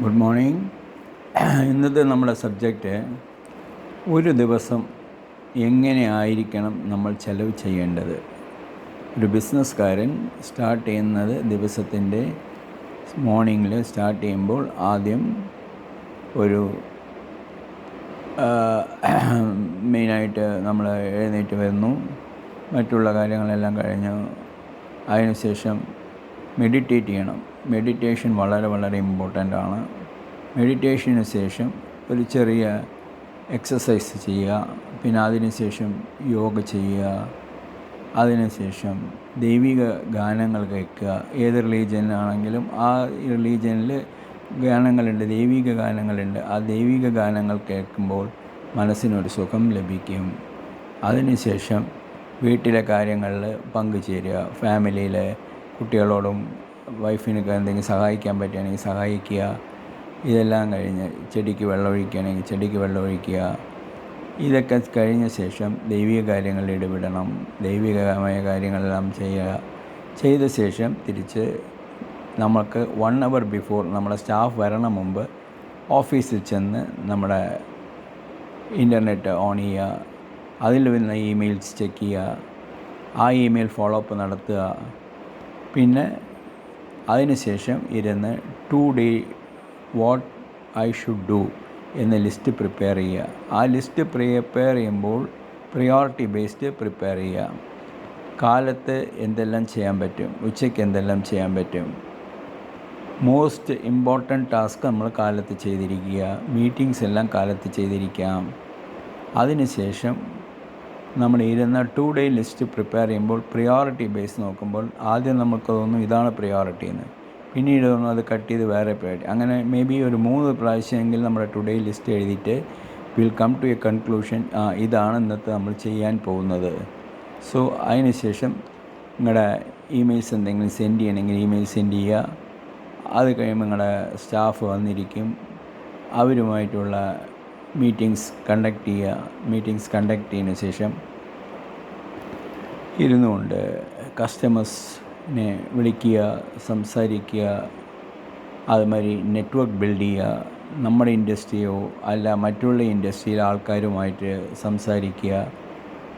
Good morning. ഇന്നത്തെ നമ്മുടെ subject ഒരു ദിവസം എങ്ങനെ ആയിരിക്കണം നമ്മൾ ചെലവ് ചെയ്യേണ്ടത്. ഒരു ബിസിനസ്സുകാരൻ സ്റ്റാർട്ട് ചെയ്യുന്നത് ദിവസത്തിൻ്റെ മോർണിംഗിൽ സ്റ്റാർട്ട് ചെയ്യുമ്പോൾ ആദ്യം ഒരു മെയിനായിട്ട് നമ്മൾ എഴുന്നേറ്റ് വരുന്നു, മറ്റുള്ള കാര്യങ്ങളെല്ലാം കഴിഞ്ഞ് അതിനുശേഷം മെഡിറ്റേറ്റ് ചെയ്യണം. മെഡിറ്റേഷൻ വളരെ വളരെ ഇമ്പോർട്ടൻ്റ് ആണ്. മെഡിറ്റേഷന് ശേഷം ഒരു ചെറിയ എക്സസൈസ് ചെയ്യുക, പിന്നെ അതിനുശേഷം യോഗ ചെയ്യുക, അതിനുശേഷം ദൈവിക ഗാനങ്ങൾ കേൾക്കുക. ഏത് റിലീജിയനാണെങ്കിലും ആ റിലീജിയനിൽ ഗാനങ്ങളുണ്ട്, ദൈവിക ഗാനങ്ങളുണ്ട്. ആ ദൈവിക ഗാനങ്ങൾ കേൾക്കുമ്പോൾ മനസ്സിനൊരു സുഖം ലഭിക്കും. അതിനുശേഷം വീട്ടിലെ കാര്യങ്ങളിൽ പങ്കുചേരുക. ഫാമിലിയിലെ കുട്ടികളോടും വൈഫിനൊക്കെ എന്തെങ്കിലും സഹായിക്കാൻ പറ്റുകയാണെങ്കിൽ സഹായിക്കുക. ഇതെല്ലാം കഴിഞ്ഞ് ചെടിക്ക് വെള്ളമൊഴിക്കുകയാണെങ്കിൽ ചെടിക്ക് വെള്ളമൊഴിക്കുക. ഇതൊക്കെ കഴിഞ്ഞ ശേഷം ദൈവിക കാര്യങ്ങളിൽ ഇടപെടണം. ദൈവികമായ കാര്യങ്ങളെല്ലാം ചെയ്യുക. ചെയ്ത ശേഷം തിരിച്ച് നമുക്ക് 1 hour ബിഫോർ നമ്മുടെ സ്റ്റാഫ് വരണ മുമ്പ് ഓഫീസിൽ ചെന്ന് നമ്മുടെ ഇൻ്റർനെറ്റ് ഓൺ ചെയ്യുക. അതിൽ വരുന്ന ഇമെയിൽസ് ചെക്ക് ചെയ്യുക. ആ ഇമെയിൽ ഫോളോ അപ്പ് നടത്തുക. പിന്നെ അതിനുശേഷം ഇരുന്ന് 2 day what I should do എന്ന ലിസ്റ്റ് പ്രിപ്പയർ ചെയ്യുക. ആ ലിസ്റ്റ് പ്രിപ്പയർ ചെയ്യുമ്പോൾ പ്രിയോറിറ്റി ബേസ്ഡ് പ്രിപ്പയർ ചെയ്യുക. കാലത്ത് എന്തെല്ലാം ചെയ്യാൻ പറ്റും, ഉച്ചയ്ക്ക് എന്തെല്ലാം ചെയ്യാൻ പറ്റും, മോസ്റ്റ് ഇമ്പോർട്ടൻറ്റ് ടാസ്ക് നമ്മൾ കാലത്ത് ചെയ്തിരിക്കുക. മീറ്റിങ്സ് എല്ലാം കാലത്ത് ചെയ്തിരിക്കാം. അതിനുശേഷം നമ്മൾ ഇരുന്ന 2 day ലിസ്റ്റ് പ്രിപ്പയർ ചെയ്യുമ്പോൾ പ്രിയോറിറ്റി ബേസ് നോക്കുമ്പോൾ ആദ്യം നമുക്ക് തോന്നും ഇതാണ് പ്രിയോറിറ്റി എന്ന്, പിന്നീട് തോന്നും അത് കട്ട് ചെയ്ത് വേറെ പ്രിയോറിറ്റി. അങ്ങനെ മേ ബി ഒരു 3 പ്രാവശ്യമെങ്കിലും നമ്മുടെ ടുഡേ ലിസ്റ്റ് എഴുതിയിട്ട് will come to a conclusion, ഇതാണ് ഇന്നത്തെ നമ്മൾ ചെയ്യാൻ പോകുന്നത്. സോ അതിനുശേഷം നിങ്ങളുടെ ഇമെയിൽസ് എന്തെങ്കിലും സെൻഡ് ചെയ്യണമെങ്കിൽ ഇമെയിൽ സെൻഡ് ചെയ്യുക. അത് കഴിയുമ്പോൾ നിങ്ങളുടെ സ്റ്റാഫ് വന്നിരിക്കും, അവരുമായിട്ടുള്ള മീറ്റിങ്സ് കണ്ടക്ട് ചെയ്യുക. മീറ്റിങ്സ് കണ്ടക്ട് ചെയ്തതിന് ശേഷം ഇരുന്നുകൊണ്ട് കസ്റ്റമേഴ്സിനെ വിളിക്കുക, സംസാരിക്കുക. അതുമാതിരി നെറ്റ്വർക്ക് ബിൽഡ് ചെയ്യുക. നമ്മുടെ ഇൻഡസ്ട്രിയോ അല്ല മറ്റുള്ള ഇൻഡസ്ട്രിയിലെ ആൾക്കാരുമായിട്ട് സംസാരിക്കുക.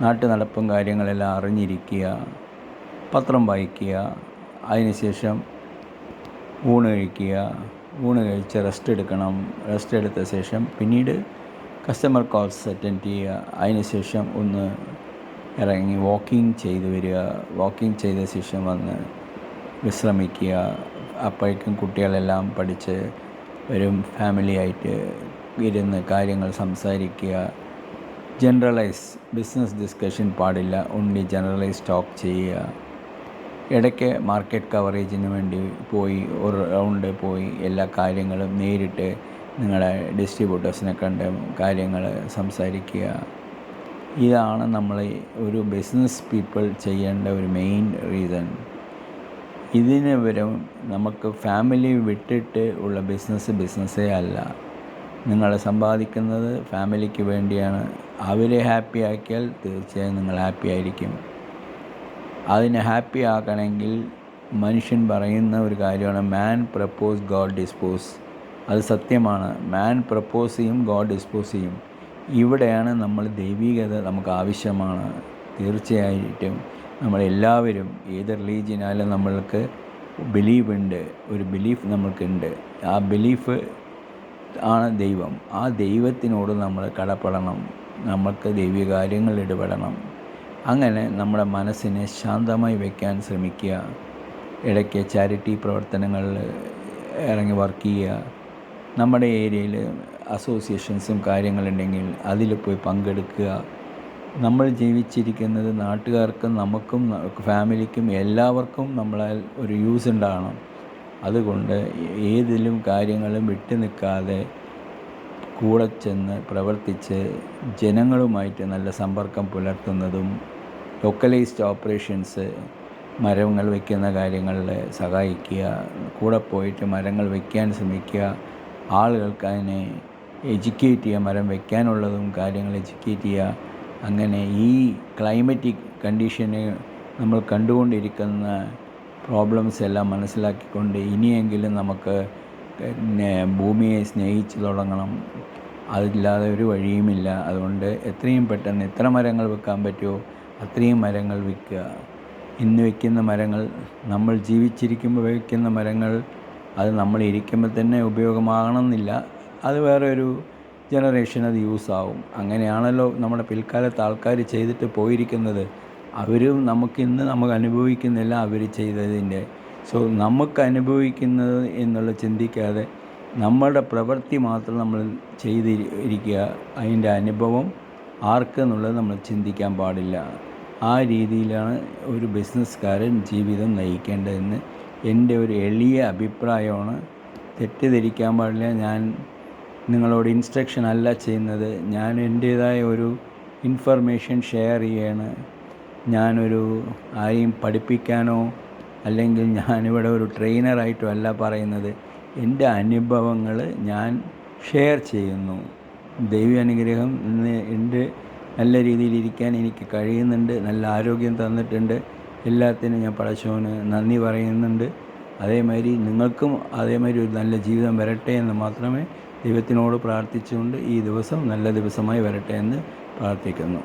നാട്ടു നടപ്പും കാര്യങ്ങളെല്ലാം അറിഞ്ഞിരിക്കുക. പത്രം വായിക്കുക. അതിനുശേഷം ഊണ് കഴിക്കുക. ഊണ് കഴിച്ച് റെസ്റ്റ് എടുക്കണം. റെസ്റ്റ് എടുത്ത ശേഷം പിന്നീട് കസ്റ്റമർ കോൾസ് അറ്റൻഡ് ചെയ്യുക. അതിനുശേഷം ഒന്ന് ഇറങ്ങി വാക്കിംഗ് ചെയ്ത് വരിക. വാക്കിംഗ് ചെയ്ത ശേഷം വന്ന് വിശ്രമിക്കുക. അപ്പോഴേക്കും കുട്ടികളെല്ലാം പഠിച്ച് വരും. ഫാമിലിയായിട്ട് ഇരുന്ന് കാര്യങ്ങൾ സംസാരിക്കുക. ജനറലൈസ് ബിസിനസ് ഡിസ്കഷൻ പാടില്ല, ഓൺലി ജനറലൈസ് ടോക്ക് ചെയ്യുക. ഇടയ്ക്ക് മാർക്കറ്റ് കവറേജിന് വേണ്ടി പോയി ഒരു റൗണ്ട് പോയി എല്ലാ കാര്യങ്ങളും നേരിട്ട് നിങ്ങളുടെ ഡിസ്ട്രിബ്യൂട്ടേഴ്സിനെ കണ്ട് കാര്യങ്ങൾ സംസാരിക്കുക. ഇതാണ് നമ്മൾ ഒരു ബിസിനസ് പീപ്പിൾ ചെയ്യേണ്ട ഒരു മെയിൻ റീസൺ. ഇതിന് പകരം നമുക്ക് ഫാമിലി വിട്ടിട്ട് ഉള്ള ബിസിനസ്സേ അല്ല. നിങ്ങൾ സമ്പാദിക്കുന്നത് ഫാമിലിക്ക് വേണ്ടിയാണ്. അവരെ ഹാപ്പി ആക്കിയാൽ തീർച്ചയായും നിങ്ങൾ ഹാപ്പി ആയിരിക്കും. അതിനെ ഹാപ്പി ആക്കണമെങ്കിൽ മനുഷ്യൻ പറയുന്ന ഒരു കാര്യമാണ് മാൻ പ്രപ്പോസ് ഗോഡ് ഡിസ്പോസ്. അത് സത്യമാണ്. മാൻ പ്രപ്പോസ് ചെയ്യും, ഗോഡ് ഡിസ്പോസ് ചെയ്യും. ഇവിടെയാണ് നമ്മൾ ദൈവികത നമുക്ക് ആവശ്യമാണ്. തീർച്ചയായിട്ടും നമ്മളെല്ലാവരും ഏത് റിലീജിയനായാലും നമ്മൾക്ക് ബിലീവുണ്ട്, ഒരു ബിലീഫ് നമ്മൾക്കുണ്ട്. ആ ബിലീഫ് ആണ് ദൈവം. ആ ദൈവത്തിനോട് നമ്മൾ കടപ്പെടണം. നമുക്ക് ദൈവിക കാര്യങ്ങളിൽ ഇടപെടണം. അങ്ങനെ നമ്മുടെ മനസ്സിനെ ശാന്തമായി വയ്ക്കാൻ ശ്രമിക്കുക. ഇടയ്ക്ക് ചാരിറ്റി പ്രവർത്തനങ്ങളിൽ ഇറങ്ങി വർക്ക് ചെയ്യുക. നമ്മുടെ ഏരിയയിൽ അസോസിയേഷൻസും കാര്യങ്ങളുണ്ടെങ്കിൽ അതിൽ പോയി പങ്കെടുക്കുക. നമ്മൾ ജീവിച്ചിരിക്കുന്നത് നാട്ടുകാർക്കും നമുക്കും ഫാമിലിക്കും എല്ലാവർക്കും നമ്മളാൽ ഒരു യൂസ് ഉണ്ടാകണം. അതുകൊണ്ട് ഏതിലും കാര്യങ്ങളും വിട്ടു നിൽക്കാതെ കൂടെ ചെന്ന് പ്രവർത്തിച്ച് ജനങ്ങളുമായിട്ട് നല്ല സമ്പർക്കം പുലർത്തുന്നതും ലോക്കലൈസ്ഡ് ഓപ്പറേഷൻസ്, മരങ്ങൾ വയ്ക്കുന്ന കാര്യങ്ങളിൽ സഹായിക്കുക. കൂടെ പോയിട്ട് മരങ്ങൾ വയ്ക്കാൻ ശ്രമിക്കുക. ആളുകൾക്ക് അതിനെ എഡ്യൂക്കേറ്റ് ചെയ്യുക. മരം വയ്ക്കാനുള്ളതും കാര്യങ്ങൾ എഡ്യൂക്കേറ്റ് ചെയ്യുക. അങ്ങനെ ഈ ക്ലൈമറ്റിക് കണ്ടീഷന് നമ്മൾ കണ്ടുകൊണ്ടിരിക്കുന്ന പ്രോബ്ലംസ് എല്ലാം മനസ്സിലാക്കിക്കൊണ്ട് ഇനിയെങ്കിലും നമുക്ക് പിന്നെ ഭൂമിയെ സ്നേഹിച്ച് തുടങ്ങണം. അതില്ലാതെ ഒരു വഴിയുമില്ല. അതുകൊണ്ട് എത്രയും പെട്ടെന്ന് എത്ര മരങ്ങൾ വെക്കാൻ പറ്റുമോ അത്രയും മരങ്ങൾ വെക്കുക. ഇന്ന് വയ്ക്കുന്ന മരങ്ങൾ, നമ്മൾ ജീവിച്ചിരിക്കുമ്പോൾ വയ്ക്കുന്ന മരങ്ങൾ, അത് നമ്മൾ ഇരിക്കുമ്പോൾ തന്നെ ഉപയോഗമാകണമെന്നില്ല. അത് വേറെ ഒരു ജനറേഷൻ അത് യൂസാവും. അങ്ങനെയാണല്ലോ നമ്മുടെ പിൽക്കാലത്ത് ആൾക്കാർ ചെയ്തിട്ട് പോയിരിക്കുന്നത്. അവരും നമുക്കിന്ന് നമുക്ക് അനുഭവിക്കുന്നില്ല അവർ ചെയ്തതിൻ്റെ. സോ നമുക്ക് അനുഭവിക്കുന്നത് എന്നുള്ള ചിന്തിക്കാതെ നമ്മളുടെ പ്രവൃത്തി മാത്രം നമ്മൾ ചെയ്തിരിക്കുക. അതിൻ്റെ അനുഭവം ആർക്കെന്നുള്ളത് നമ്മൾ ചിന്തിക്കാൻ പാടില്ല. ആ രീതിയിലാണ് ഒരു ബിസിനസ്സുകാരൻ ജീവിതം നയിക്കേണ്ടതെന്ന് എൻ്റെ ഒരു എളിയ അഭിപ്രായമാണ്. തെറ്റിദ്ധരിക്കാൻ പാടില്ല. ഞാൻ നിങ്ങളോട് ഇൻസ്ട്രക്ഷൻ അല്ല ചെയ്യുന്നത്. ഞാൻ എൻ്റേതായ ഒരു ഇൻഫർമേഷൻ ഷെയർ ചെയ്യാണ്. ഞാനൊരു ആരെയും പഠിപ്പിക്കാനോ അല്ലെങ്കിൽ ഞാനിവിടെ ഒരു ട്രെയിനറായിട്ടോ അല്ല പറയുന്നത്. എൻ്റെ അനുഭവങ്ങൾ ഞാൻ ഷെയർ ചെയ്യുന്നു. ദൈവാനുഗ്രഹം ഇന്ന് എൻ്റെ നല്ല രീതിയിലിരിക്കാൻ എനിക്ക് കഴിയുന്നുണ്ട്. നല്ല ആരോഗ്യം തന്നിട്ടുണ്ട്. എല്ലാത്തിനും ഞാൻ പടച്ചവന് നന്ദി പറയുന്നുണ്ട്. അതേമാതിരി നിങ്ങൾക്കും അതേമാതിരി ഒരു നല്ല ജീവിതം വരട്ടെ എന്ന് മാത്രമേ ദൈവത്തിനോട് പ്രാർത്ഥിച്ചുകൊണ്ട് ഈ ദിവസം നല്ല ദിവസമായി വരട്ടെ എന്ന് പ്രാർത്ഥിക്കുന്നു.